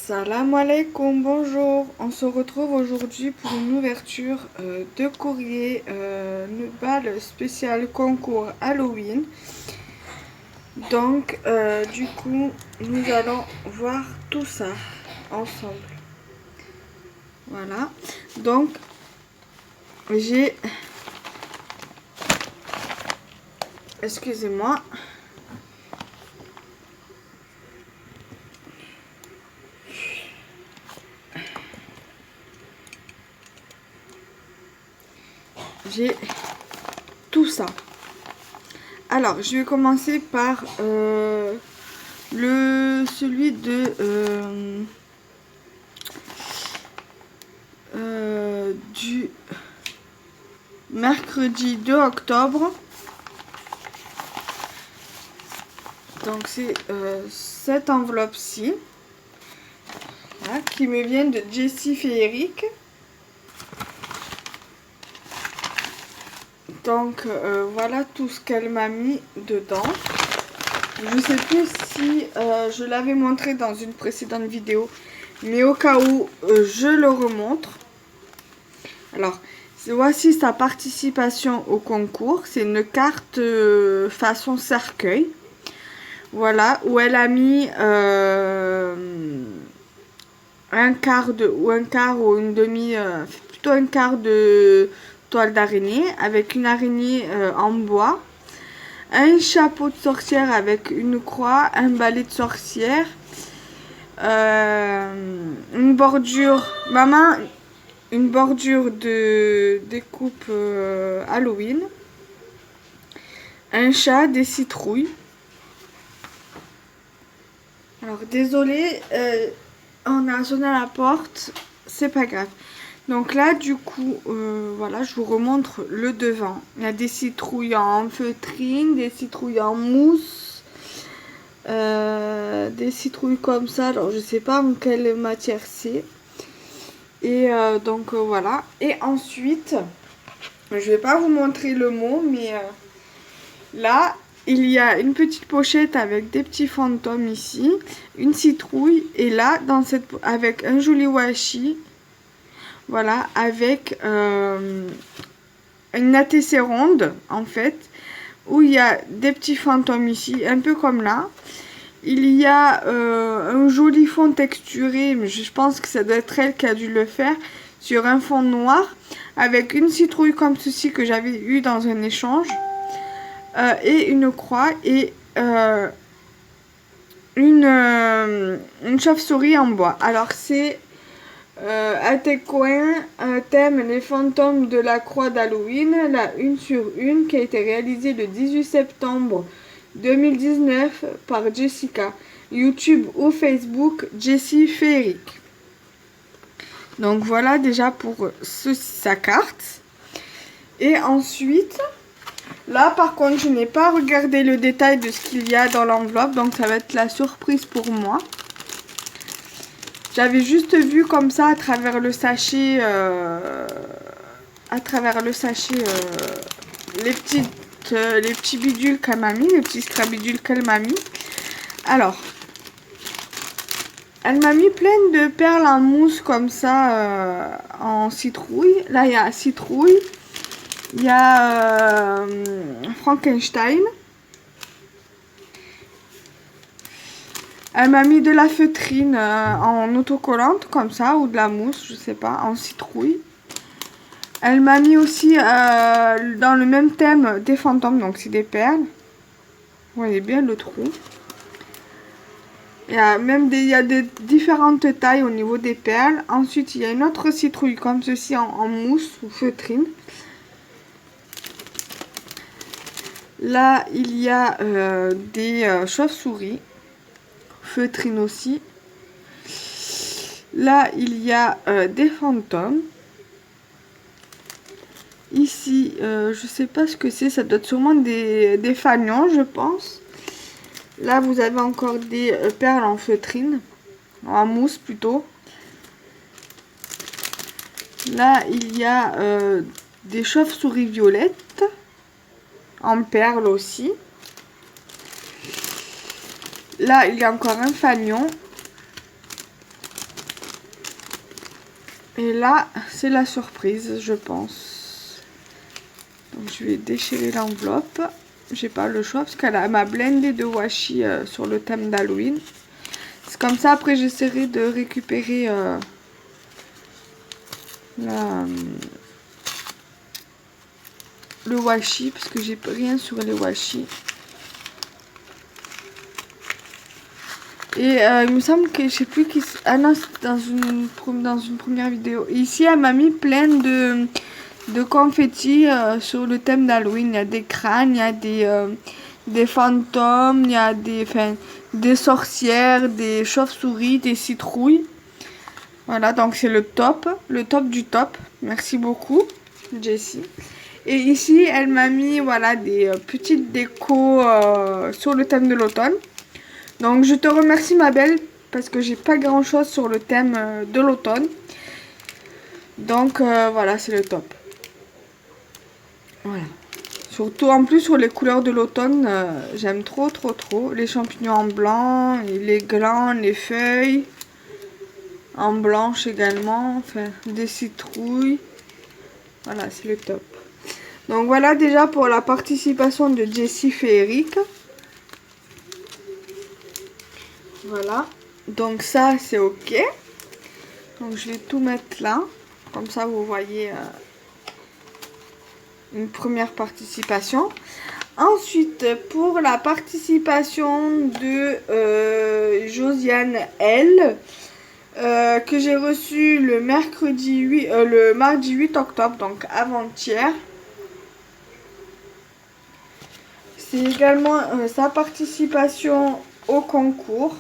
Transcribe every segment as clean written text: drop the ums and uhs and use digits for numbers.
Salam alaikum, bonjour. On se retrouve aujourd'hui pour une ouverture de courrier, une balle spéciale concours Halloween. Donc, du coup, nous allons voir tout ça ensemble. Voilà. Donc, j'ai... Excusez-moi. J'ai tout ça. Alors, je vais commencer par celui de du mercredi 2 octobre. Donc, c'est cette enveloppe-ci qui me vient de Jessie Féeric. Donc, voilà tout ce qu'elle m'a mis dedans. Je ne sais plus si je l'avais montré dans une précédente vidéo, mais au cas où, je le remontre. Alors, voici sa participation au concours. C'est une carte façon cercueil. Voilà, où elle a mis un quart ou une demi, plutôt un quart de toile d'araignée avec une araignée en bois. Un chapeau de sorcière avec une croix, un balai de sorcière, une bordure, une bordure de découpe Halloween, un chat, des citrouilles. Alors désolé, on a sonné à la porte, c'est pas grave. Donc là, du coup, voilà, je vous remontre le devant. Il y a des citrouilles en feutrine, des citrouilles en mousse, des citrouilles comme ça. Alors, je sais pas en quelle matière c'est. Et donc, voilà. Et ensuite, je vais pas vous montrer le mot, mais là, il y a une petite pochette avec des petits fantômes ici, une citrouille, et là, avec un joli washi. Voilà, avec une ATC ronde, en fait, où il y a des petits fantômes ici, un peu comme là. Il y a un joli fond texturé, mais je pense que ça doit être elle qui a dû le faire, sur un fond noir, avec une citrouille comme ceci que j'avais eu dans un échange, et une croix, et une chauve-souris en bois. Alors, c'est... à tes coins, thème les fantômes de la croix d'Halloween, la 1/1 qui a été réalisée le 18 septembre 2019 par Jessica. YouTube ou Facebook, Jessie Féeric. Donc voilà déjà pour sa carte. Et ensuite, là par contre, je n'ai pas regardé le détail de ce qu'il y a dans l'enveloppe, donc ça va être la surprise pour moi. J'avais juste vu comme ça à travers le sachet, les petits bidules qu'elle m'a mis, les petits scrabidules qu'elle m'a mis. Alors, elle m'a mis plein de perles en mousse comme ça, en citrouille. Là, il y a citrouille, il y a Frankenstein. Elle m'a mis de la feutrine en autocollante, comme ça, ou de la mousse, je sais pas, en citrouille. Elle m'a mis aussi, dans le même thème, des fantômes, donc c'est des perles. Vous voyez bien le trou. Il y a même des différentes tailles au niveau des perles. Ensuite, il y a une autre citrouille, comme ceci, en mousse ou feutrine. Là, il y a des chauves-souris. Feutrine aussi. Là, il y a des fantômes. Ici, je sais pas ce que c'est, ça doit être sûrement des fanions, je pense. Là, vous avez encore des perles en feutrine, en mousse plutôt. Là, il y a des chauves-souris violettes, en perles aussi. Là, il y a encore un fanion. Et là, c'est la surprise, je pense. Donc, je vais déchirer l'enveloppe. J'ai pas le choix parce qu'elle m'a blindé de washi sur le thème d'Halloween. C'est comme ça, après, j'essaierai de récupérer le washi parce que j'ai rien sur les washi. Et il me semble que je sais plus qui. Ah non, c'est dans une première vidéo. Ici, elle m'a mis plein de confettis sur le thème d'Halloween. Il y a des crânes, il y a des fantômes, il y a des sorcières, des chauves-souris, des citrouilles. Voilà, donc c'est le top du top. Merci beaucoup, Jessie. Et ici, elle m'a mis voilà, des petites décos sur le thème de l'automne. Donc je te remercie ma belle parce que j'ai pas grand chose sur le thème de l'automne. Donc voilà, c'est le top. Voilà. Surtout en plus sur les couleurs de l'automne, j'aime trop. Les champignons en blanc, les glands, les feuilles en blanche également, enfin des citrouilles. Voilà, c'est le top. Donc voilà déjà pour la participation de Jessie Féerique. Voilà, donc ça c'est ok. Donc je vais tout mettre là, comme ça vous voyez une première participation. Ensuite pour la participation de Josiane L, que j'ai reçue le mardi 8 octobre, donc avant-hier. C'est également sa participation au concours.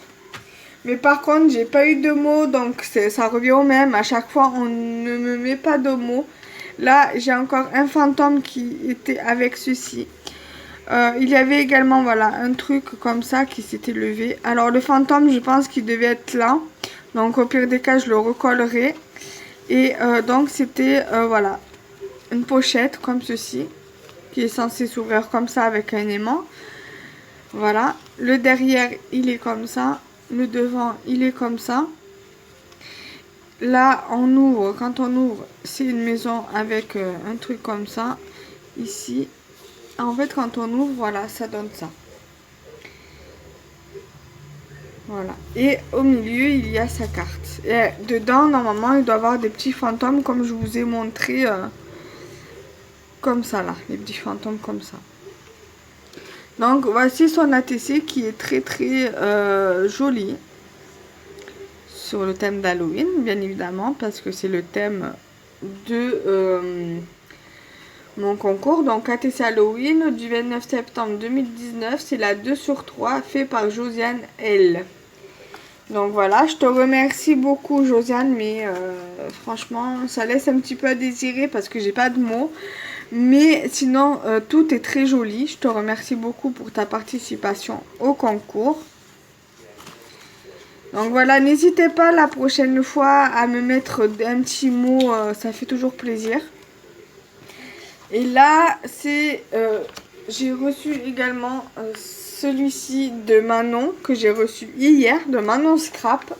Mais par contre, j'ai pas eu de mots, donc ça revient au même. À chaque fois, on ne me met pas de mots. Là, j'ai encore un fantôme qui était avec ceci. Il y avait également, voilà, un truc comme ça qui s'était levé. Alors, le fantôme, je pense qu'il devait être là. Donc, au pire des cas, je le recollerai. Et donc, c'était, voilà, une pochette comme ceci, qui est censée s'ouvrir comme ça avec un aimant. Voilà. Le derrière, il est comme ça. Le devant, il est comme ça. Là, on ouvre. Quand on ouvre, c'est une maison avec un truc comme ça. Ici. En fait, quand on ouvre, voilà, ça donne ça. Voilà. Et au milieu, il y a sa carte. Et dedans, normalement, il doit y avoir des petits fantômes comme je vous ai montré. Comme ça, là. Les petits fantômes comme ça. Donc, voici son ATC qui est très joli. Sur le thème d'Halloween, bien évidemment, parce que c'est le thème de mon concours. Donc, ATC Halloween du 29 septembre 2019, c'est la 2 sur 3, fait par Josiane L. Donc voilà, je te remercie beaucoup Josiane, mais franchement, ça laisse un petit peu à désirer parce que j'ai pas de mots. Mais sinon, tout est très joli. Je te remercie beaucoup pour ta participation au concours. Donc voilà, n'hésitez pas la prochaine fois à me mettre un petit mot, ça fait toujours plaisir. Et là, c'est j'ai reçu également celui-ci de Manon, que j'ai reçu hier, de Manon Scrap.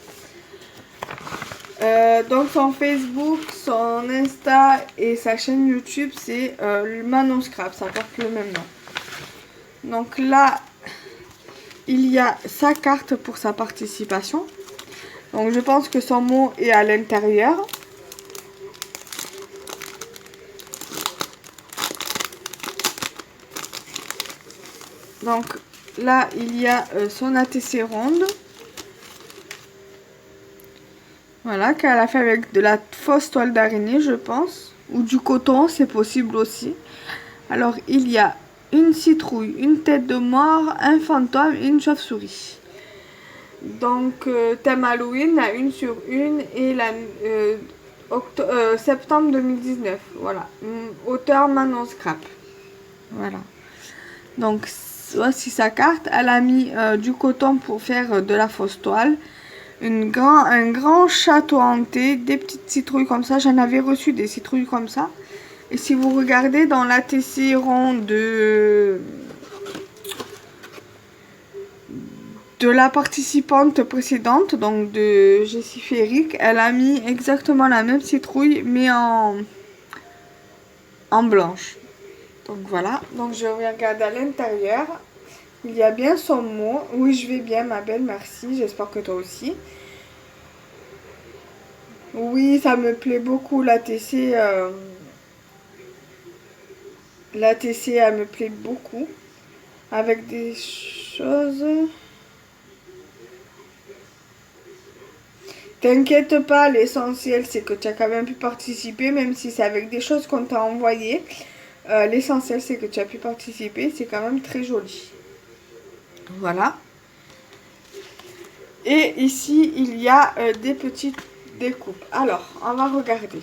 Donc son Facebook, son Insta et sa chaîne YouTube, c'est Manon Scrap, ça porte le même nom. Donc là, il y a sa carte pour sa participation. Donc je pense que son mot est à l'intérieur. Donc là, il y a son ATC ronde. Voilà, qu'elle a fait avec de la fausse toile d'araignée, je pense. Ou du coton, c'est possible aussi. Alors, il y a une citrouille, une tête de mort, un fantôme et une chauve-souris. Donc, thème Halloween, la 1 sur 1 et la septembre 2019. Voilà. Auteur Manon Scrap. Voilà. Donc, voici sa carte. Elle a mis du coton pour faire de la fausse toile. Un grand château hanté, des petites citrouilles comme ça. J'en avais reçu des citrouilles comme ça. Et si vous regardez dans l'ATC rond de la participante précédente, donc de Jessie Féric. Elle a mis exactement la même citrouille, mais en blanche. Donc voilà, donc je vais regarder à l'intérieur. Il y a bien son mot. Oui, je vais bien, ma belle, merci. J'espère que toi aussi. Oui, ça me plaît beaucoup, la TC. La TC, elle me plaît beaucoup. Avec des choses... T'inquiète pas, l'essentiel, c'est que tu as quand même pu participer, même si c'est avec des choses qu'on t'a envoyées. L'essentiel, c'est que tu as pu participer. C'est quand même très joli. Voilà. Et ici, il y a des petites découpes. Alors, on va regarder.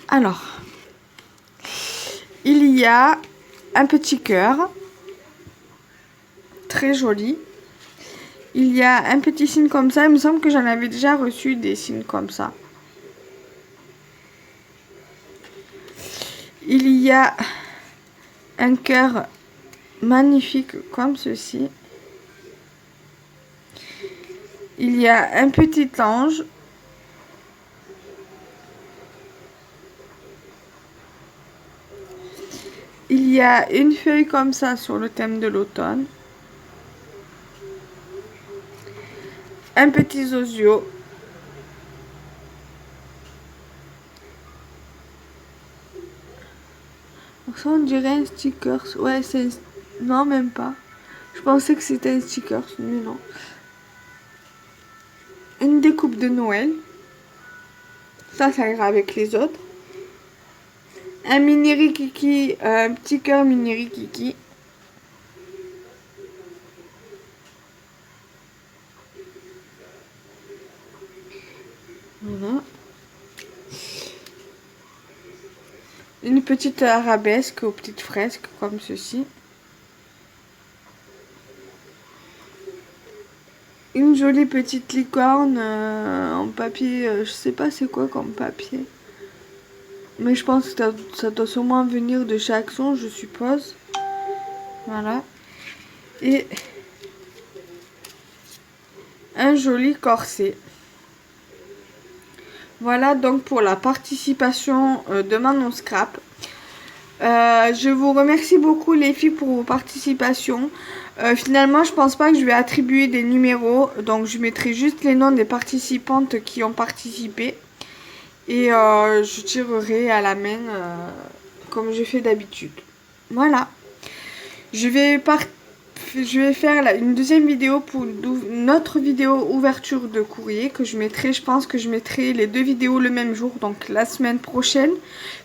Alors, il y a un petit cœur. Très joli. Il y a un petit signe comme ça. Il me semble que j'en avais déjà reçu des signes comme ça. Il y a un cœur magnifique comme ceci. Il y a un petit ange. Il y a une feuille comme ça sur le thème de l'automne. Un petit zozio. Ça, on dirait un sticker. Ouais, c'est un... Non, même pas. Je pensais que c'était un sticker, mais non. Une découpe de Noël. Ça ira avec les autres. Un mini rikiki, un petit cœur mini rikiki. Voilà. Une petite arabesque aux petites fresques comme ceci. Une jolie petite licorne en papier, je sais pas c'est quoi comme papier. Mais je pense que ça doit sûrement venir de chez Action, je suppose. Voilà. Et un joli corset. Voilà donc pour la participation de Manon Scrap. Je vous remercie beaucoup les filles pour vos participations. Finalement, je pense pas que je vais attribuer des numéros. Donc je mettrai juste les noms des participantes qui ont participé. Et je tirerai à la main comme je fais d'habitude. Voilà. Je vais faire une deuxième vidéo pour une autre vidéo ouverture de courrier que je mettrai. Je pense que je mettrai les deux vidéos le même jour, donc la semaine prochaine.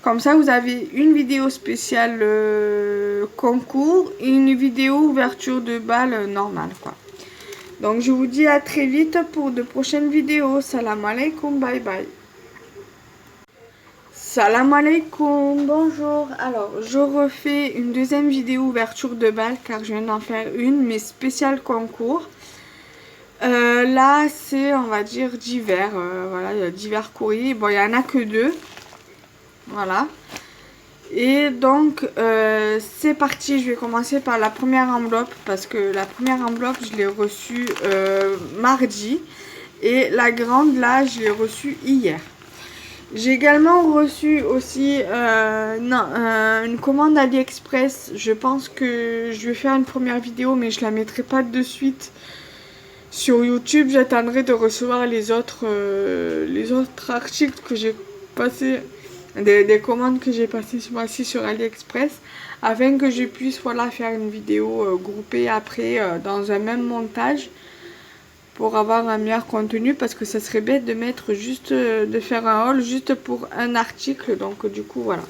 Comme ça, vous avez une vidéo spéciale concours et une vidéo ouverture de bal normale, quoi. Donc, je vous dis à très vite pour de prochaines vidéos. Salam alaikum, bye bye. Salam alaikum, bonjour. Alors, je refais une deuxième vidéo ouverture de bal car je viens d'en faire une, mais spéciale concours. Là, c'est, on va dire, divers. Voilà, il y a divers courriers. Bon, il n'y en a que 2. Voilà. Et donc, c'est parti. Je vais commencer par la première enveloppe parce que la première enveloppe, je l'ai reçue mardi. Et la grande, là, je l'ai reçue hier. J'ai également reçu aussi une commande AliExpress. Je pense que je vais faire une première vidéo, mais je la mettrai pas de suite sur YouTube. J'attendrai de recevoir les autres articles que j'ai passés, des commandes que j'ai passées ce mois-ci sur AliExpress, afin que je puisse faire une vidéo groupée après dans un même montage. Pour avoir un meilleur contenu, parce que ça serait bête de mettre juste, de faire un haul juste pour un article. Donc du coup voilà.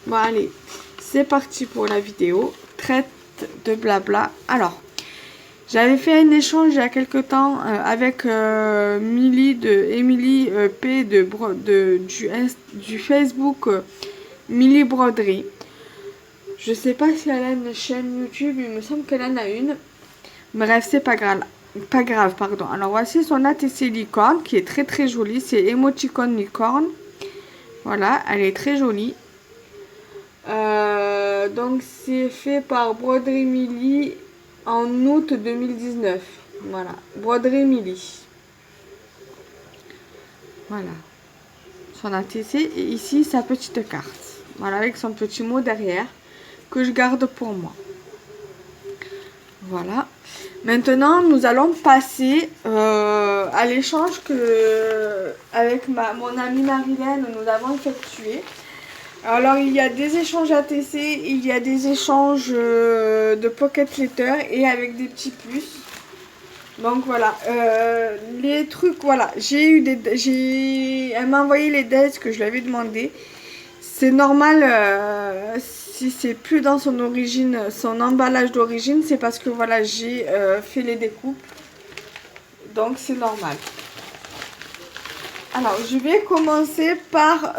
Bon allez, c'est parti pour la vidéo. Traite de blabla. Alors, j'avais fait un échange il y a quelques temps avec Milly de Emily P du Facebook Milly Broderie. Je sais pas si elle a une chaîne YouTube, il me semble qu'elle en a une. Bref, c'est pas grave. Pardon. Alors voici son ATC licorne qui est très très jolie. C'est Emoticon licorne. Voilà, elle est très jolie. Donc c'est fait par Broderie Milly en août 2019. Voilà, Broderie Milly. Voilà, son ATC et ici sa petite carte. Voilà, avec son petit mot derrière que je garde pour moi. Voilà. Maintenant, nous allons passer à l'échange que avec mon amie Marilène nous avons effectué. Alors, il y a des échanges ATC, il y a des échanges de Pocket Letter et avec des petits plus. Donc voilà, les trucs, voilà, elle m'a envoyé les dates que je lui avais demandé. C'est normal si c'est plus dans son origine, son emballage d'origine, c'est parce que voilà, j'ai fait les découpes. Donc c'est normal. Alors, je vais commencer par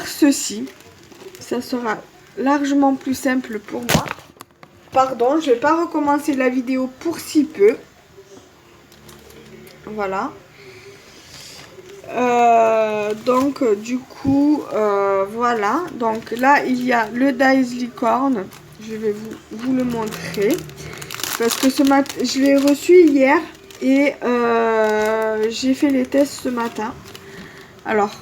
ceci. Ça sera largement plus simple pour moi. Pardon, je vais pas recommencer la vidéo pour si peu. Voilà. Donc du coup voilà, donc là il y a le Dies Licorne. Je vais vous le montrer parce que ce matin je l'ai reçu hier et j'ai fait les tests ce matin. Alors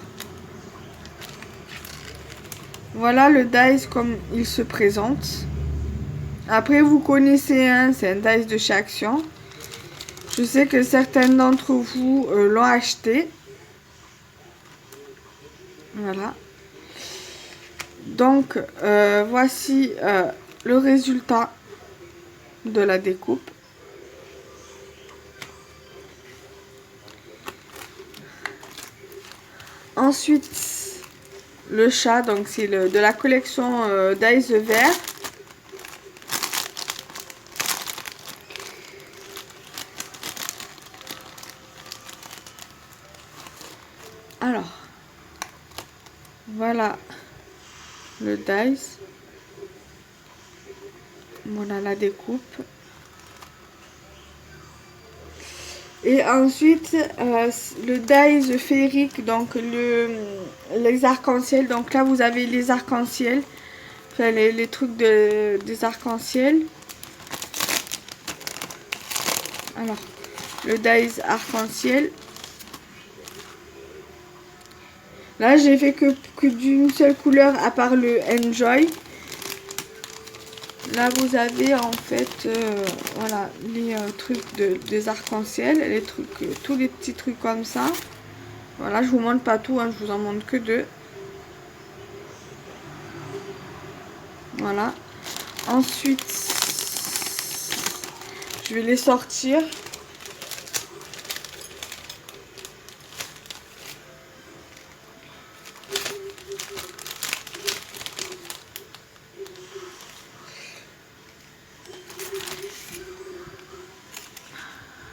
voilà le Dies comme il se présente. Après vous connaissez, hein, c'est un Dies de chez Action. Je sais que certains d'entre vous l'ont acheté. Voilà. Donc, voici le résultat de la découpe. Ensuite, le chat, donc c'est de la collection Dies Vert. Alors, voilà le Dies. Voilà la découpe. Et ensuite, le Dies féerique, donc les arcs-en-ciel. Donc là, vous avez les arcs-en-ciel. Enfin, les trucs des arcs-en-ciel. Alors, le Dies arc-en-ciel. Là, j'ai fait que d'une seule couleur à part le Enjoy. Là, vous avez en fait, voilà, les trucs des arcs-en-ciel, les trucs, tous les petits trucs comme ça. Voilà, je vous montre pas tout, hein, je vous en montre que deux. Voilà. Ensuite, je vais les sortir.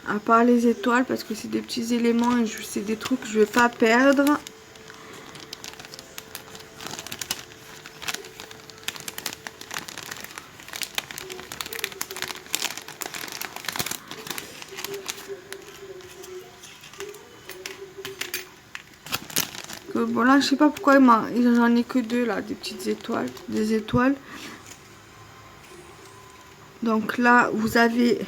À part les étoiles, parce que c'est des petits éléments et c'est des trucs que je vais pas perdre. Bon là, je sais pas pourquoi j'en ai que deux là, des petites étoiles, des étoiles. Donc là, vous avez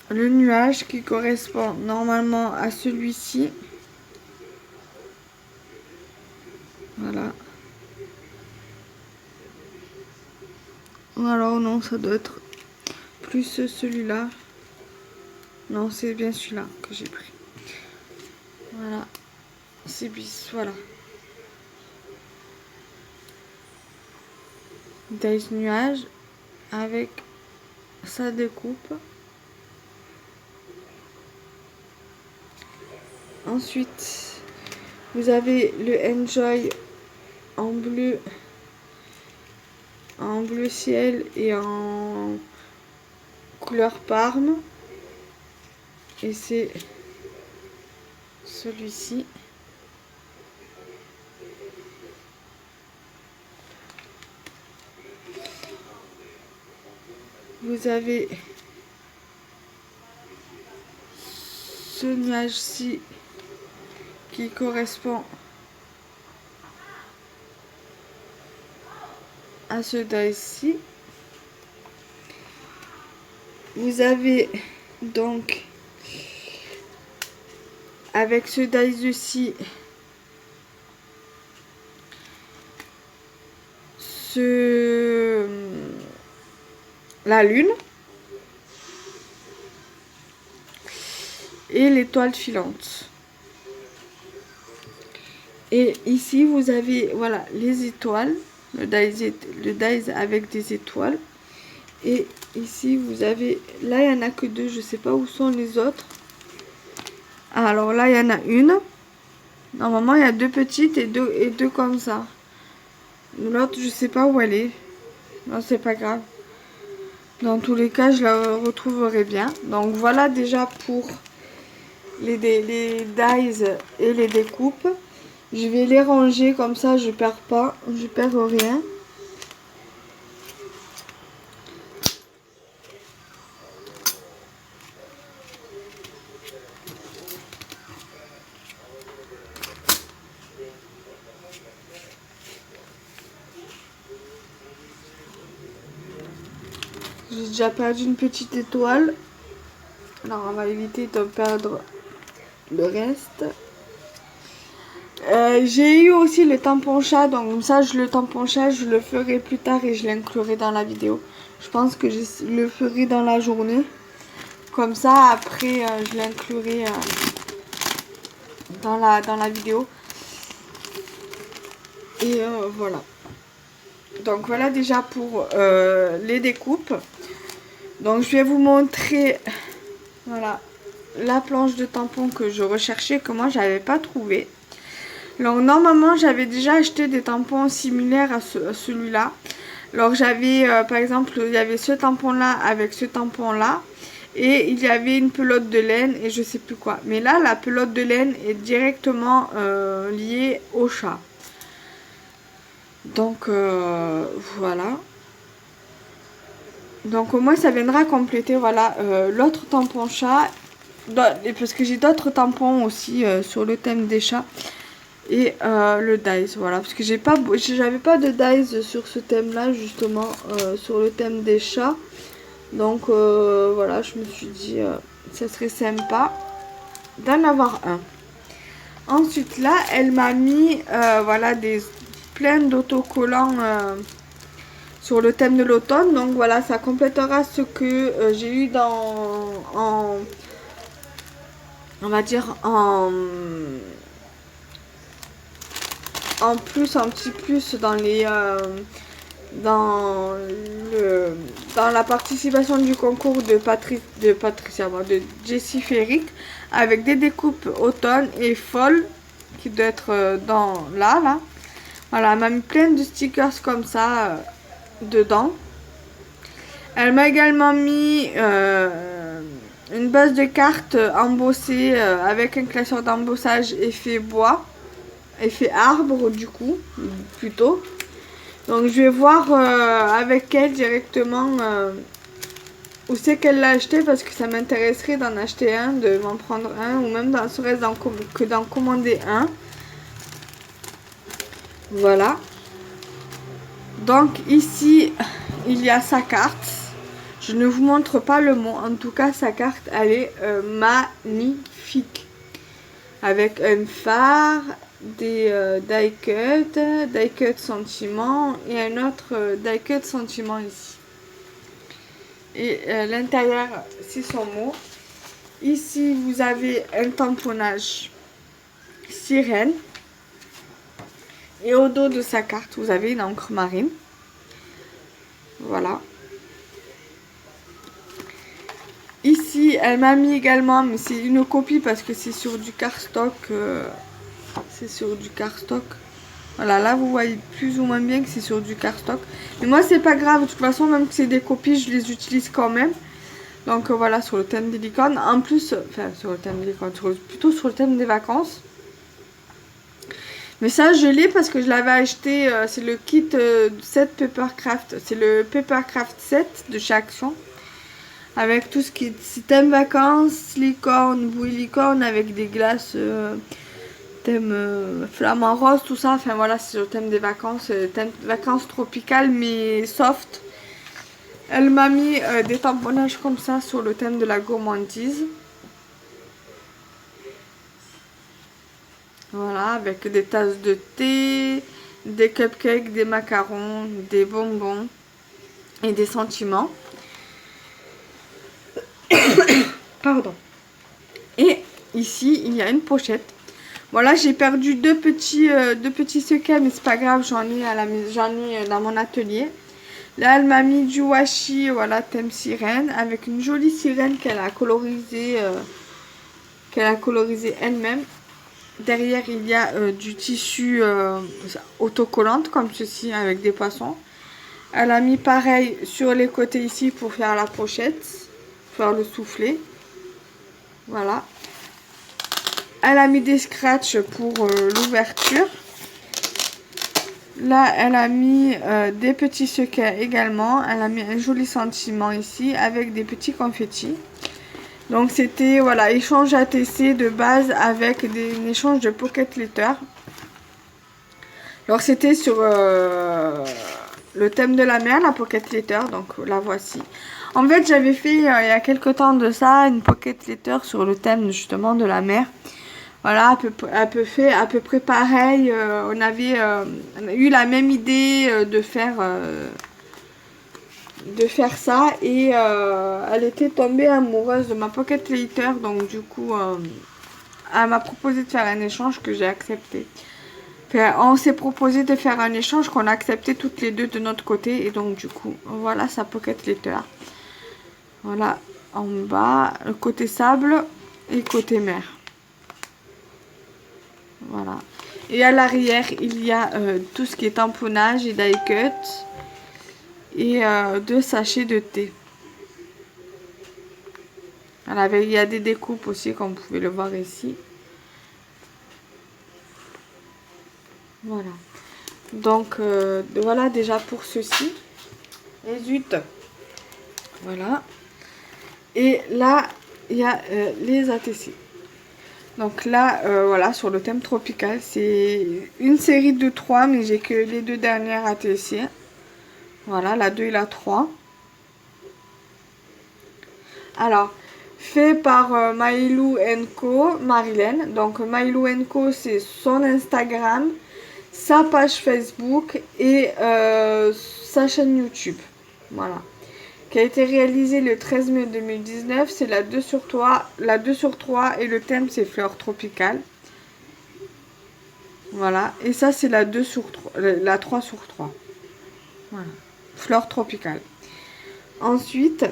le nuage qui correspond normalement à celui-ci. Voilà. Ou alors non, ça doit être plus celui-là. Non, c'est bien celui-là que j'ai pris. Voilà. C'est bis, voilà. Dies nuage avec sa découpe. Ensuite, vous avez le Enjoy en bleu ciel et en couleur parme. Et c'est celui-ci. Vous avez ce nuage-ci qui correspond à ce die-ci. Vous avez donc avec ce die-ci la lune et l'étoile filante. Et ici vous avez voilà les étoiles, le dies avec des étoiles. Et ici vous avez, là il n'y en a que deux, je sais pas où sont les autres. Alors là il y en a une. Normalement il y a deux petites et deux comme ça. L'autre je sais pas où elle est. Non, c'est pas grave. Dans tous les cas je la retrouverai bien. Donc voilà déjà pour les dies et les découpes. Je vais les ranger comme ça, je perds pas, je perds rien. J'ai déjà perdu une petite étoile. Alors on va éviter de perdre le reste. J'ai eu aussi le tampon chat, donc ça le tampon chat je le ferai plus tard et je l'inclurai dans la vidéo. Je pense que je le ferai dans la journée. Comme ça après je l'inclurai dans la vidéo. Et voilà. Donc voilà déjà pour les découpes. Donc je vais vous montrer voilà la planche de tampon que je recherchais, que moi j'avais pas trouvé. Donc normalement j'avais déjà acheté des tampons similaires à celui-là. Alors j'avais par exemple il y avait ce tampon là avec ce tampon là. Et il y avait une pelote de laine et je sais plus quoi. Mais là la pelote de laine est directement liée au chat. Donc voilà. Donc au moins ça viendra compléter voilà l'autre tampon chat. Parce que j'ai d'autres tampons aussi sur le thème des chats. Et le dies, voilà, parce que j'avais pas de dies sur ce thème là justement, sur le thème des chats. Donc voilà, je me suis dit ça serait sympa d'en avoir un. Ensuite là elle m'a mis voilà plein d'autocollants sur le thème de l'automne. Donc voilà, ça complétera ce que j'ai eu on va dire en plus, un petit plus dans dans la participation du concours de Jessie Ferric, avec des découpes automne et fall qui doit être dans là. Voilà, elle m'a mis plein de stickers comme ça dedans. Elle m'a également mis une base de cartes embossée avec un classeur d'embossage effet bois. Effet arbre du coup, plutôt. Donc je vais voir avec elle directement où c'est qu'elle l'a acheté, parce que ça m'intéresserait d'en acheter un, de m'en prendre un, ou même serait-ce d'en commander un. Voilà. Donc ici il y a sa carte. Je ne vous montre pas le mot, en tout cas sa carte elle est magnifique. Avec un phare, des die cut sentiment et un autre die cut sentiment ici. Et l'intérieur c'est son mot. Ici vous avez un tamponnage sirène. Et au dos de sa carte vous avez une encre marine. Voilà. Ici elle m'a mis également, mais c'est une copie parce que c'est sur du cardstock. C'est sur du cardstock. Voilà, là vous voyez plus ou moins bien que c'est sur du cardstock. Mais moi c'est pas grave, de toute façon même que c'est des copies, je les utilise quand même. Donc voilà, sur le thème des licornes. En plus, enfin sur le thème des licornes, plutôt sur le thème des vacances. Mais ça je l'ai parce que je l'avais acheté, c'est le kit 7 Papercraft. C'est le Papercraft 7 de chez Action. Avec tout ce qui est thème vacances, licorne, bouillie licorne avec des glaces... thème flamant rose, tout ça. Enfin voilà, c'est le thème des vacances, thème vacances tropicales mais soft. Elle m'a mis des tamponnages comme ça sur le thème de la gourmandise. Voilà, avec des tasses de thé, des cupcakes, des macarons, des bonbons et des sentiments. Pardon. Et ici, il y a une pochette. Voilà, j'ai perdu deux petits secrets, mais c'est pas grave, j'en ai dans mon atelier. Là, elle m'a mis du washi, voilà, thème sirène, avec une jolie sirène qu'elle a colorisée elle-même. Derrière, il y a du tissu autocollante, comme ceci, avec des poissons. Elle a mis pareil sur les côtés ici pour faire la pochette, faire le soufflet. Voilà. Elle a mis des scratchs pour l'ouverture. Là, elle a mis des petits secrets également. Elle a mis un joli sentiment ici avec des petits confettis. Donc, c'était, voilà, échange ATC de base avec un échange de pocket letter. Alors, c'était sur le thème de la mer, la pocket letter. Donc, la voici. En fait, j'avais fait, il y a quelques temps de ça, une pocket letter sur le thème, justement, de la mer. Voilà, à peu près pareil. On a eu la même idée de faire ça. Et elle était tombée amoureuse de ma pocket letter. Donc, du coup, elle m'a proposé de faire un échange que j'ai accepté. Enfin, on s'est proposé de faire un échange qu'on a accepté toutes les deux de notre côté. Et donc, du coup, voilà sa pocket letter. Voilà, en bas, le côté sable et côté mer. Voilà. Et à l'arrière, il y a tout ce qui est tamponnage et die cut. Et 2 sachets de thé. Voilà, il y a des découpes aussi, comme vous pouvez le voir ici. Voilà. Donc, voilà déjà pour ceci. Et zut. Voilà. Et là, il y a les ATC. Donc là, voilà, sur le thème tropical, c'est une série de 3, mais j'ai que les 2 dernières ATC. Voilà, la 2 et la 3. Alors, fait par Mailou Co, Marilyn. Donc, Mailou Co, c'est son Instagram, sa page Facebook et sa chaîne YouTube. Voilà. Qui a été réalisée le 13 mai 2019. C'est la 2 sur 3, et le thème c'est fleurs tropicales. Voilà. Et ça c'est la 2 sur 3, la 3 sur 3. Voilà. Fleurs tropicales. Ensuite,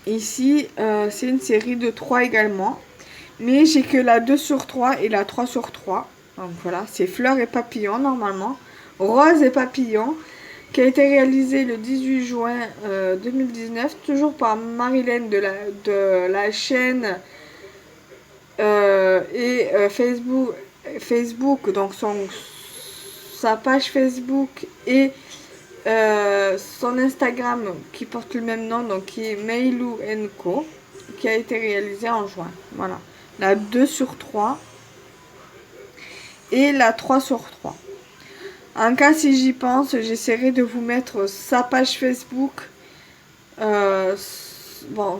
ici c'est une série de 3 également. Mais j'ai que la 2 sur 3 et la 3 sur 3. Donc voilà, c'est fleurs et papillons normalement. Rose et papillons. Qui a été réalisé le 18 juin 2019, toujours par Marilyn de la chaîne et Facebook, donc sa page Facebook et son Instagram qui porte le même nom, donc qui est Mailou Co, qui a été réalisé en juin. Voilà, la 2 sur 3 et la 3 sur 3. En cas si j'y pense, j'essaierai de vous mettre sa page Facebook, bon,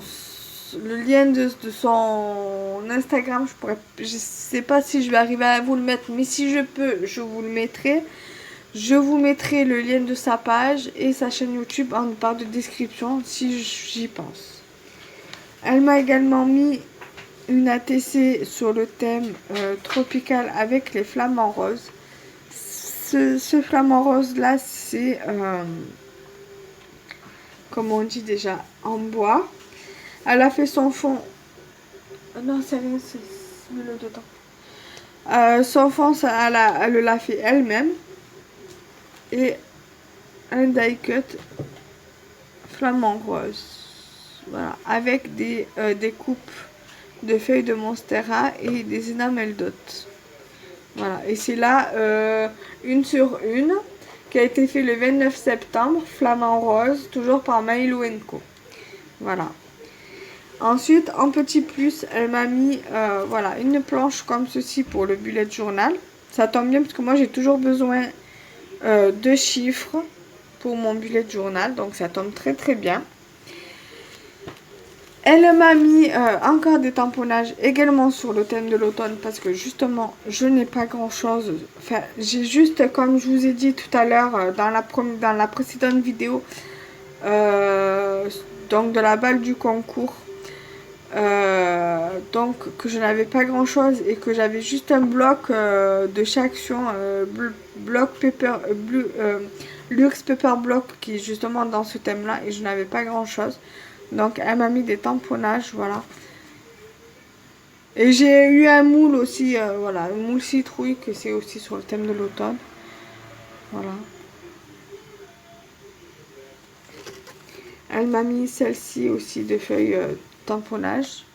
le lien de son Instagram, je sais pas si je vais arriver à vous le mettre, mais si je peux, je vous le mettrai. Je vous mettrai le lien de sa page et sa chaîne YouTube en barre de description si j'y pense. Elle m'a également mis une ATC sur le thème tropical avec les flamants roses. Ce flamant rose là, c'est comme on dit déjà en bois. Elle a fait son fond. Non, c'est rien, c'est le dedans. Son fond, elle l'a fait elle-même. Et un die cut flamant rose. Voilà, avec des coupes de feuilles de monstera et des enamel dots. Voilà, et c'est là 1 sur 1 qui a été fait le 29 septembre, flamant rose, toujours par Mailou Co. Voilà. Ensuite, en petit plus, elle m'a mis voilà, une planche comme ceci pour le bullet journal. Ça tombe bien parce que moi j'ai toujours besoin de chiffres pour mon bullet journal, donc ça tombe très très bien. Elle m'a mis encore des tamponnages également sur le thème de l'automne parce que justement je n'ai pas grand chose. Enfin, j'ai juste, comme je vous ai dit tout à l'heure dans la précédente vidéo, donc de la balle du concours, donc que je n'avais pas grand chose et que j'avais juste un bloc de chez Action, bloc paper, luxe paper block qui est justement dans ce thème là et je n'avais pas grand chose. Donc elle m'a mis des tamponnages, voilà. Et j'ai eu un moule aussi, voilà, un moule citrouille que c'est aussi sur le thème de l'automne. Voilà. Elle m'a mis celle-ci aussi de feuilles tamponnage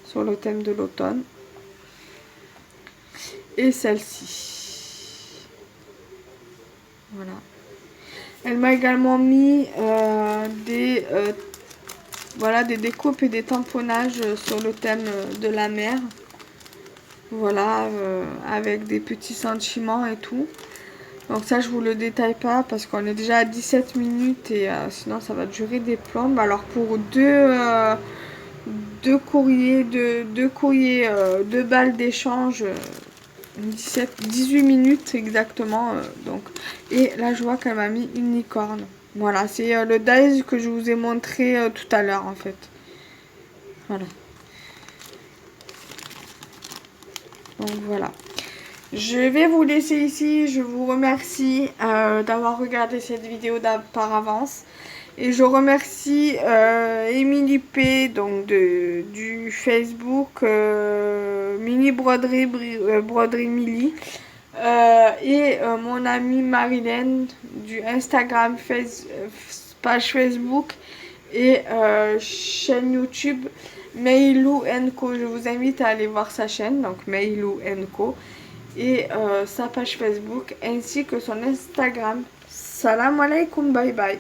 sur le thème de l'automne. Et celle-ci. Voilà. Elle m'a également mis voilà, des découpes et des tamponnages sur le thème de la mer. Voilà, avec des petits sentiments et tout. Donc ça, je vous le détaille pas parce qu'on est déjà à 17 minutes et sinon ça va durer des plombes. Alors pour deux courriers, deux balles d'échange, 18 minutes exactement. Donc. Et là, je vois qu'elle m'a mis une licorne. Voilà, c'est le dies que je vous ai montré tout à l'heure en fait. Voilà. Donc voilà. Je vais vous laisser ici. Je vous remercie d'avoir regardé cette vidéo par avance. Et je remercie Émilie P, donc du Facebook Mini Broderie, Broderie Milly. Et mon amie Marilyn du Instagram, page Facebook et chaîne YouTube Meilou Co. Je vous invite à aller voir sa chaîne, donc Meilou Co. Et sa page Facebook ainsi que son Instagram. Salam alaikum, bye bye.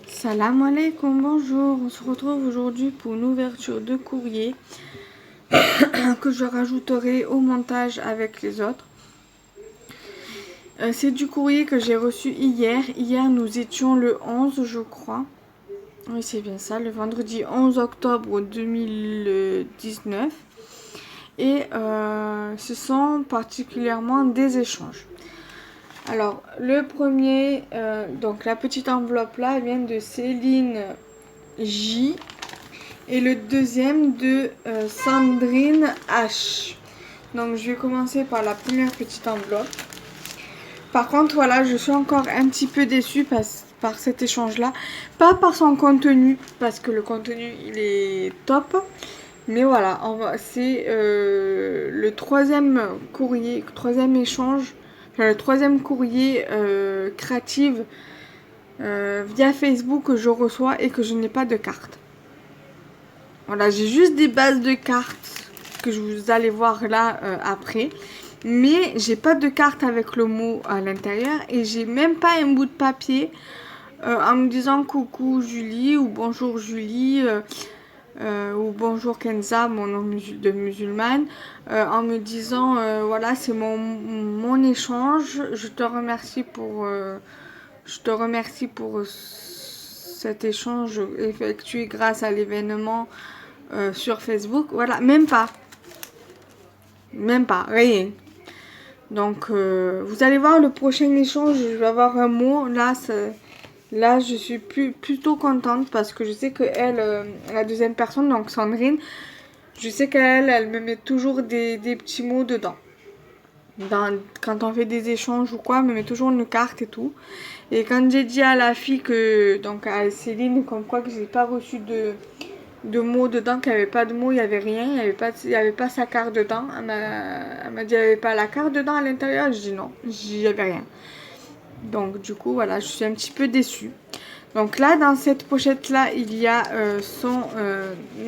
Salam alaikum, bonjour. On se retrouve aujourd'hui pour une ouverture de courrier que je rajouterai au montage avec les autres. C'est du courrier que j'ai reçu hier. Hier, nous étions le 11, je crois. Oui, c'est bien ça, le vendredi 11 octobre 2019. Et ce sont particulièrement des échanges. Alors, le premier, donc la petite enveloppe là, vient de Céline J. Et le deuxième de Sandrine H. Donc, je vais commencer par la première petite enveloppe. Par contre, voilà, je suis encore un petit peu déçue par cet échange-là. Pas par son contenu, parce que le contenu, il est top. Mais voilà, c'est le troisième courrier, troisième échange, enfin, le troisième courrier créatif via Facebook que je reçois et que je n'ai pas de carte. Voilà, j'ai juste des bases de cartes que vous allez voir là après. Mais j'ai pas de carte avec le mot à l'intérieur et j'ai même pas un bout de papier en me disant coucou Julie ou bonjour Julie ou bonjour Kenza, mon nom de musulmane, en me disant voilà, c'est mon échange, je te remercie pour cet échange effectué grâce à l'événement sur Facebook. Voilà, même pas, rien. Donc, vous allez voir le prochain échange, je vais avoir un mot. Là, je suis plutôt contente parce que je sais que elle, la deuxième personne, donc Sandrine, je sais elle me met toujours des petits mots dedans. Quand on fait des échanges ou quoi, elle me met toujours une carte et tout. Et quand j'ai dit à la fille donc à Céline, comme quoi que j'ai pas reçu de mots dedans, qu'il n'y avait pas de mots, il n'y avait rien, il n'y avait pas sa carte dedans. Elle m'a dit qu'il n'y avait pas la carte dedans à l'intérieur. Je dis non, il n'y avait rien. Donc du coup, voilà, je suis un petit peu déçue. Donc là, dans cette pochette-là, il y a son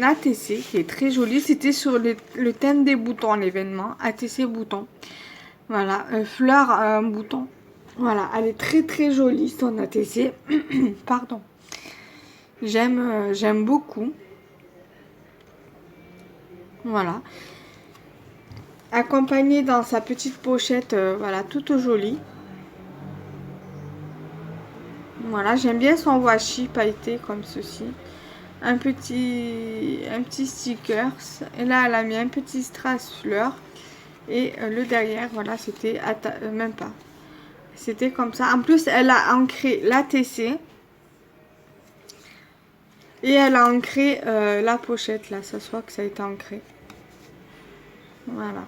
ATC qui est très joli. C'était sur le thème des boutons, l'événement. ATC bouton. Voilà, fleur bouton. Voilà, elle est très très jolie, son ATC. Pardon. J'aime beaucoup. Voilà. Accompagné dans sa petite pochette, voilà, toute jolie. Voilà, j'aime bien son washi pailleté comme ceci. Un petit stickers. Et là, elle a mis un petit strass fleur. Et le derrière, voilà, c'était même pas. C'était comme ça. En plus, elle a ancré l'ATC. Et elle a ancré la pochette, là. Ça se voit que ça a été ancré. Voilà.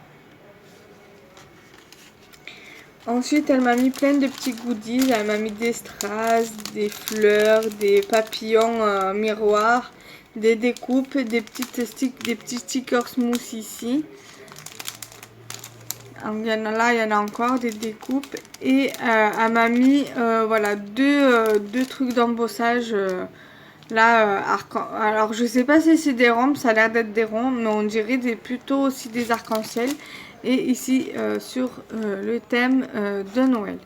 Ensuite, elle m'a mis plein de petits goodies. Elle m'a mis des strass, des fleurs, des papillons miroirs, des découpes, des petits stickers mousse ici. Il y en a là, il y en a encore des découpes. Et elle m'a mis voilà, deux trucs d'embossage. Là, alors je sais pas si c'est des ronds, ça a l'air d'être des ronds, mais on dirait plutôt aussi des arcs-en-ciel. Et ici sur le thème de Noël.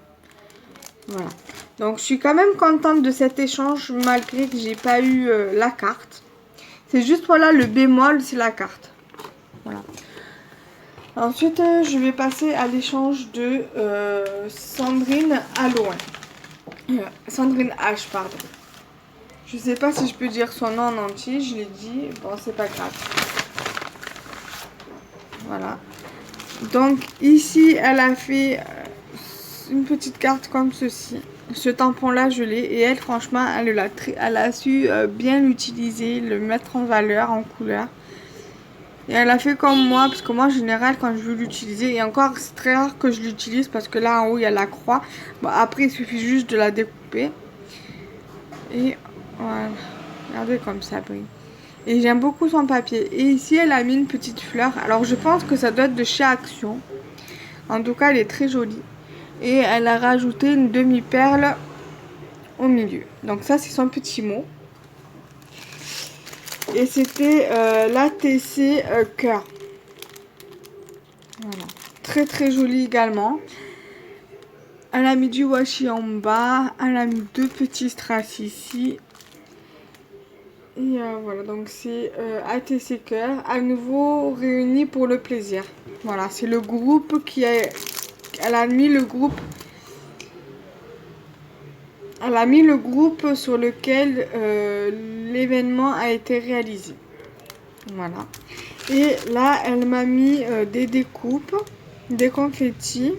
Voilà. Donc je suis quand même contente de cet échange malgré que j'ai pas eu la carte. C'est juste voilà le bémol, c'est la carte. Voilà. Ensuite je vais passer à l'échange de Sandrine Halloween. Sandrine H, pardon. Je sais pas si je peux dire son nom en entier, je l'ai dit, bon c'est pas grave. Voilà. Donc ici elle a fait une petite carte comme ceci. Ce tampon là je l'ai et elle franchement elle a su bien l'utiliser, le mettre en valeur, en couleur. Et elle a fait comme moi, parce que moi en général quand je veux l'utiliser, et encore c'est très rare que je l'utilise parce que là en haut il y a la croix. Bon, après il suffit juste de la découper. Et voilà, regardez comme ça brille. Et j'aime beaucoup son papier. Et ici elle a mis une petite fleur. Alors je pense que ça doit être de chez Action. En tout cas elle est très jolie. Et elle a rajouté une demi-perle au milieu. Donc ça c'est son petit mot. Et c'était l'ATC cœur. Voilà. Très très joli également. Elle a mis du washi en bas. Elle a mis deux petits strass ici. Et voilà, donc c'est ATC Cœur, à nouveau réunis pour le plaisir. Voilà, c'est le groupe qui a... Elle a mis le groupe... Elle a mis le groupe sur lequel l'événement a été réalisé. Voilà. Et là, elle m'a mis des découpes, des confettis.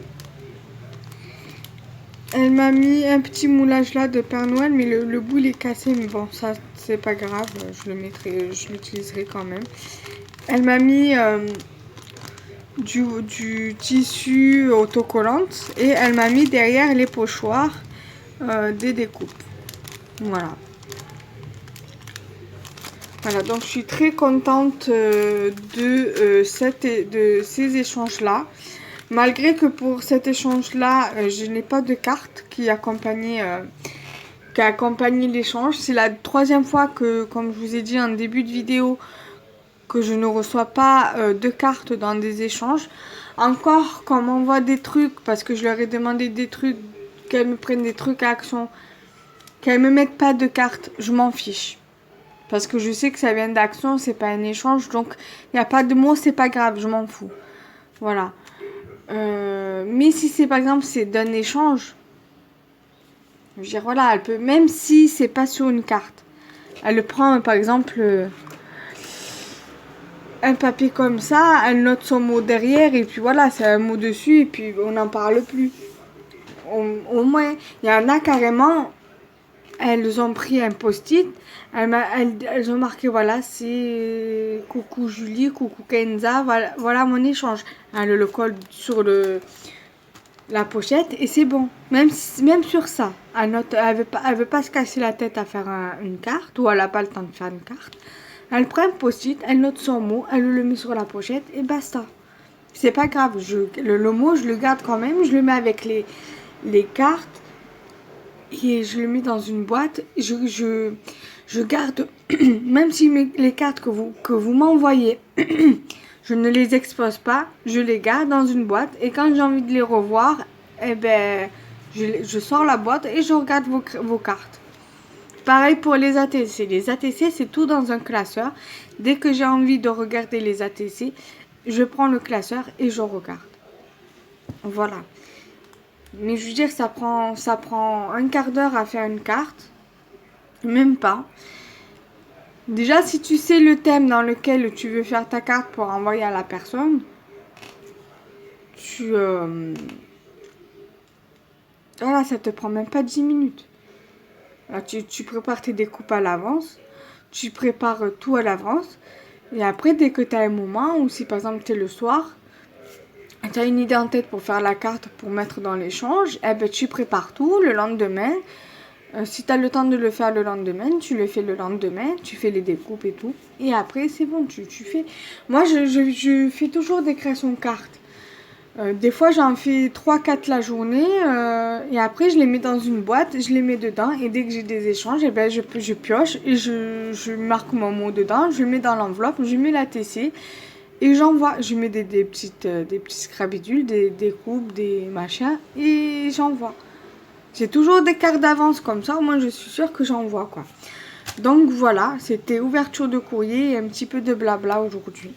Elle m'a mis un petit moulage là de Père Noël, mais le bout il est cassé, mais bon, ça c'est pas grave, je l'utiliserai quand même. Elle m'a mis du tissu autocollante et elle m'a mis derrière les pochoirs des découpes. Voilà. Voilà, donc je suis très contente de ces échanges-là. Malgré que pour cet échange-là, je n'ai pas de carte qui accompagne l'échange. C'est la troisième fois que, comme je vous ai dit en début de vidéo, que je ne reçois pas de cartes dans des échanges. Encore, quand on m'envoie des trucs, parce que je leur ai demandé des trucs, qu'elles me prennent des trucs à Action, qu'elles me mettent pas de cartes, je m'en fiche. Parce que je sais que ça vient d'Action, c'est pas un échange, donc il n'y a pas de mots, c'est pas grave, je m'en fous. Voilà. Mais si c'est par exemple c'est d'un échange, je veux dire voilà, elle peut, même si c'est pas sur une carte, elle le prend par exemple un papier comme ça, elle note son mot derrière et puis voilà, c'est un mot dessus et puis on n'en parle plus. Au moins, il y en a carrément, elles ont pris un post-it, elles ont marqué voilà, c'est coucou Julie, coucou Kenza, voilà mon échange. Elle le colle sur la pochette et c'est bon. Même sur ça, elle veut pas se casser la tête à faire une carte ou elle n'a pas le temps de faire une carte. Elle prend un post-it, elle note son mot, elle le met sur la pochette et basta. C'est pas grave, le mot je le garde quand même, je le mets avec les cartes et je le mets dans une boîte. Je garde, même si les cartes que vous m'envoyez, je ne les expose pas, je les garde dans une boîte et quand j'ai envie de les revoir, eh ben, je sors la boîte et je regarde vos cartes. Pareil pour les ATC. Les ATC, c'est tout dans un classeur. Dès que j'ai envie de regarder les ATC, je prends le classeur et je regarde. Voilà. Mais je veux dire, ça prend un quart d'heure à faire une carte. Même pas. Déjà, si tu sais le thème dans lequel tu veux faire ta carte pour envoyer à la personne, voilà, ça te prend même pas 10 minutes. Là, tu prépares tes découpes à l'avance. Tu prépares tout à l'avance. Et après, dès que tu as un moment, ou si par exemple tu es le soir, tu as une idée en tête pour faire la carte pour mettre dans l'échange, eh ben, tu prépares tout le lendemain. Si tu as le temps de le faire le lendemain, tu le fais le lendemain, tu fais les découpes et tout. Et après, c'est bon, tu fais. Moi, je fais toujours des créations de cartes. Des fois, j'en fais 3-4 la journée. Et après, je les mets dans une boîte, je les mets dedans. Et dès que j'ai des échanges, eh ben, je pioche et je marque mon mot dedans. Je mets dans l'enveloppe, je mets la TC. Et j'envoie. Je mets des petits scrabidules, des découpes, des machins. Et j'envoie. J'ai toujours des cartes d'avance comme ça, au moins je suis sûre que j'envoie quoi. Donc voilà, c'était ouverture de courrier et un petit peu de blabla aujourd'hui.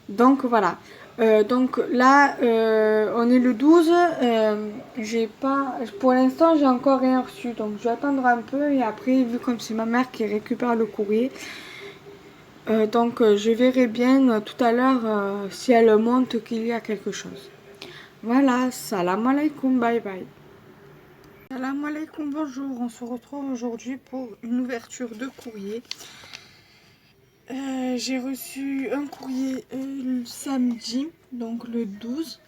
Donc voilà. Donc là, on est le 12. J'ai pas, pour l'instant, j'ai encore rien reçu. Donc je vais attendre un peu et après, vu comme c'est ma mère qui récupère le courrier, donc je verrai bien tout à l'heure si elle montre qu'il y a quelque chose. Voilà, salam alaikum, bye bye. Salam alaikum, bonjour, on se retrouve aujourd'hui pour une ouverture de courrier. J'ai reçu un courrier le samedi, donc le 12.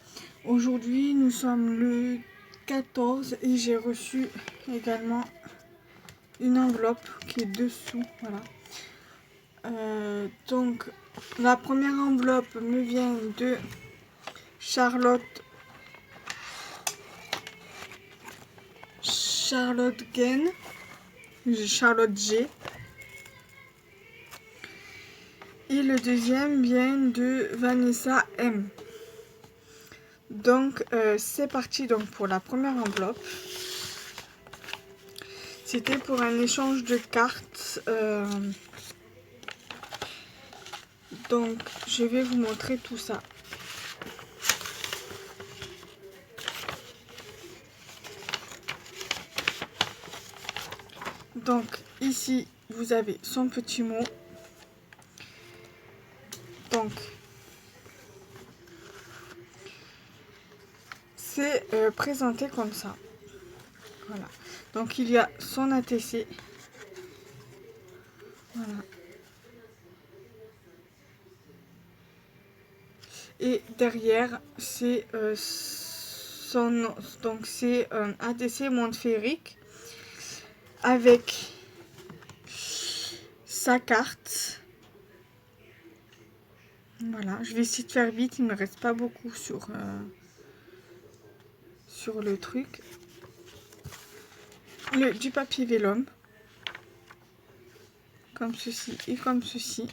Aujourd'hui nous sommes le 14 et j'ai reçu également une enveloppe qui est dessous. Voilà. Donc la première enveloppe me vient de Charlotte Gen. Charlotte G. Et le deuxième vient de Vanessa M. Donc c'est parti donc pour la première enveloppe. C'était pour un échange de cartes. Donc je vais vous montrer tout ça. Donc ici vous avez son petit mot. Donc c'est présenté comme ça. Voilà. Donc il y a son ATC. Voilà. Et derrière c'est son nom. Donc c'est ATC Montféric avec sa carte. Voilà, je vais essayer de faire vite, il ne me reste pas beaucoup sur le truc. Du papier vélum, comme ceci et comme ceci.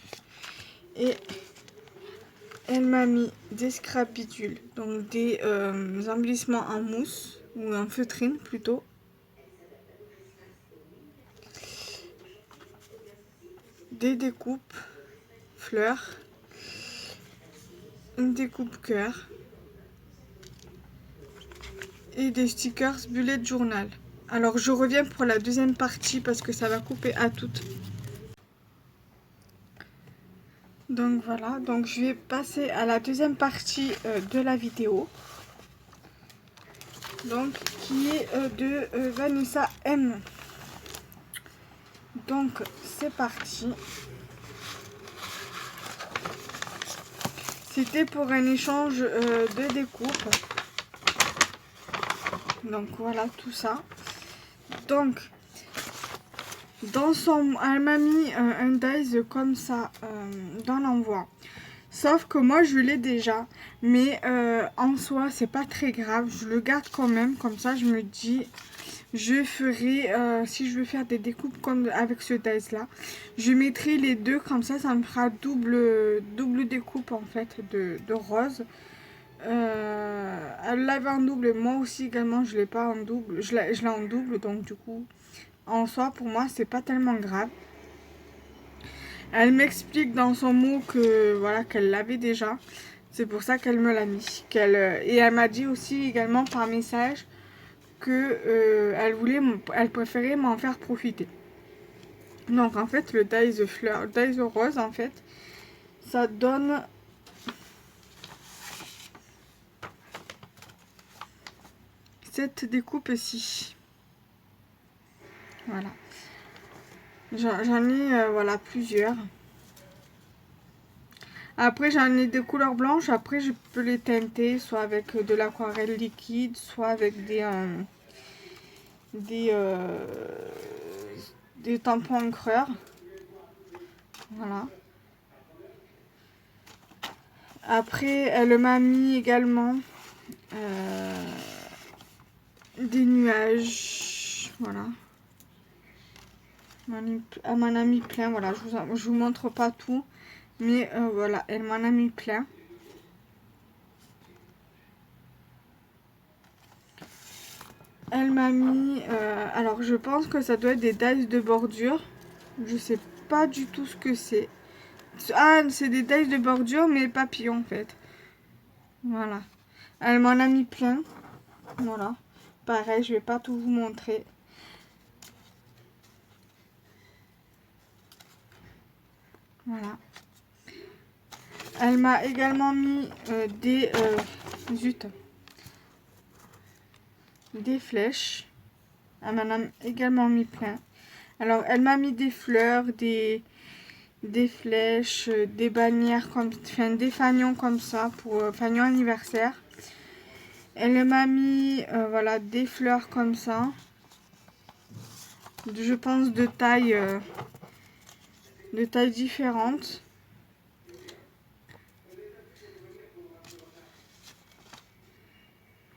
Et elle m'a mis des scrapidules, donc des embellissements en mousse, ou en feutrine plutôt. Des découpes fleurs. Une découpe cœur. Et des stickers bullet journal. Alors je reviens pour la deuxième partie parce que ça va couper à toutes. Donc voilà, donc je vais passer à la deuxième partie de la vidéo. Donc qui est de Vanessa M. Donc c'est parti. C'était pour un échange de découpe. Donc voilà tout ça. Donc elle m'a mis un dies comme ça dans l'envoi. Sauf que moi je l'ai déjà, mais en soi c'est pas très grave. Je le garde quand même, comme ça je me dis je ferai si je veux faire des découpes comme avec ce dies là, je mettrai les deux comme ça me fera double découpe en fait de rose. Elle l'avait en double et moi aussi également je l'ai pas en double, je l'ai en double, donc du coup en soi, pour moi, c'est pas tellement grave. Elle m'explique dans son mot que voilà qu'elle l'avait déjà. C'est pour ça qu'elle me l'a mis. Et elle m'a dit aussi également par message que elle préférait m'en faire profiter. Donc en fait le Dies rose en fait, ça donne cette découpe ci. Voilà. J'en ai voilà plusieurs. Après j'en ai des couleurs blanches. Après je peux les teinter soit avec de l'aquarelle liquide, soit avec des tampons encreurs. Voilà. Après elle m'a mis également des nuages. Voilà. Elle m'en a mis plein. Voilà, je vous montre pas tout. Mais voilà, elle m'en a mis plein. Elle m'a mis... alors, je pense que ça doit être des dies de bordure. Je sais pas du tout ce que c'est. Ah, c'est des dies de bordure, mais papillons, en fait. Voilà. Elle m'en a mis plein. Voilà. Pareil, je vais pas tout vous montrer. Voilà. Elle m'a également mis des flèches. Elle m'en a également mis plein. Alors, elle m'a mis des fleurs, des flèches, des bannières, des fanions comme ça, pour fanion anniversaire. Elle m'a mis, voilà, des fleurs comme ça. Je pense de taille différentes.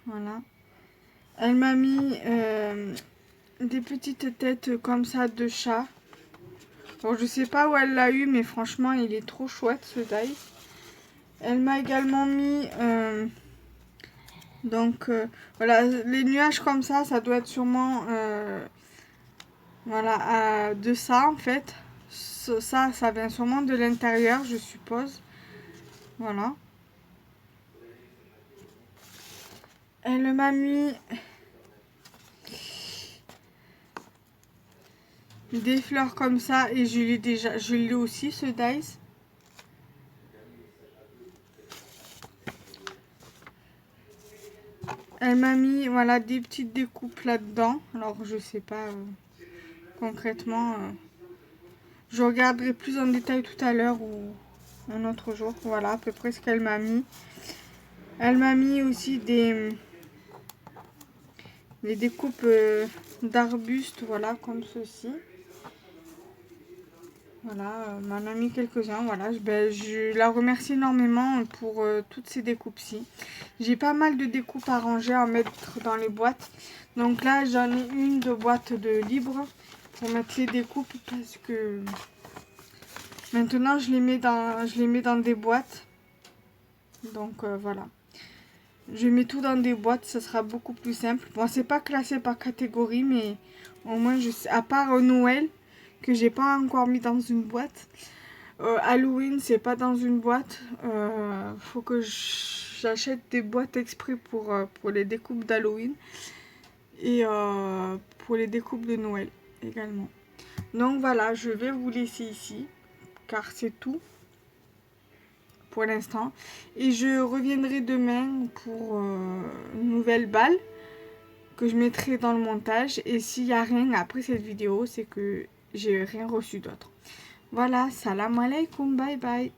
Voilà. Elle m'a mis des petites têtes comme ça de chat. Bon, je sais pas où elle l'a eu, mais franchement, il est trop chouette ce die. Elle m'a également mis voilà, les nuages comme ça doit être sûrement voilà, de ça en fait. Ça vient sûrement de l'intérieur, je suppose. Voilà. Elle m'a mis des fleurs comme ça et je l'ai aussi ce dice. Elle m'a mis voilà des petites découpes là-dedans. Alors je sais pas concrètement. Je regarderai plus en détail tout à l'heure ou un autre jour. Voilà à peu près ce qu'elle m'a mis. Elle m'a mis aussi des découpes d'arbustes, voilà, comme ceci. Voilà, m'en a mis quelques-uns. Voilà, je la remercie énormément pour toutes ces découpes-ci. J'ai pas mal de découpes à ranger, à mettre dans les boîtes. Donc là, j'en ai une de boîte de libre pour mettre les découpes parce que maintenant, je les mets dans des boîtes. Donc voilà. Je mets tout dans des boîtes, ça sera beaucoup plus simple. Bon, c'est pas classé par catégorie, mais au moins, je sais, à part Noël, que j'ai pas encore mis dans une boîte. Halloween, c'est pas dans une boîte. Faut que j'achète des boîtes exprès pour les découpes d'Halloween. Et pour les découpes de Noël également. Donc voilà, je vais vous laisser ici, car c'est tout pour l'instant. Et je reviendrai demain pour une nouvelle balle que je mettrai dans le montage. Et s'il n'y a rien après cette vidéo, c'est que j'ai rien reçu d'autre. Voilà, salam alaikum, bye bye.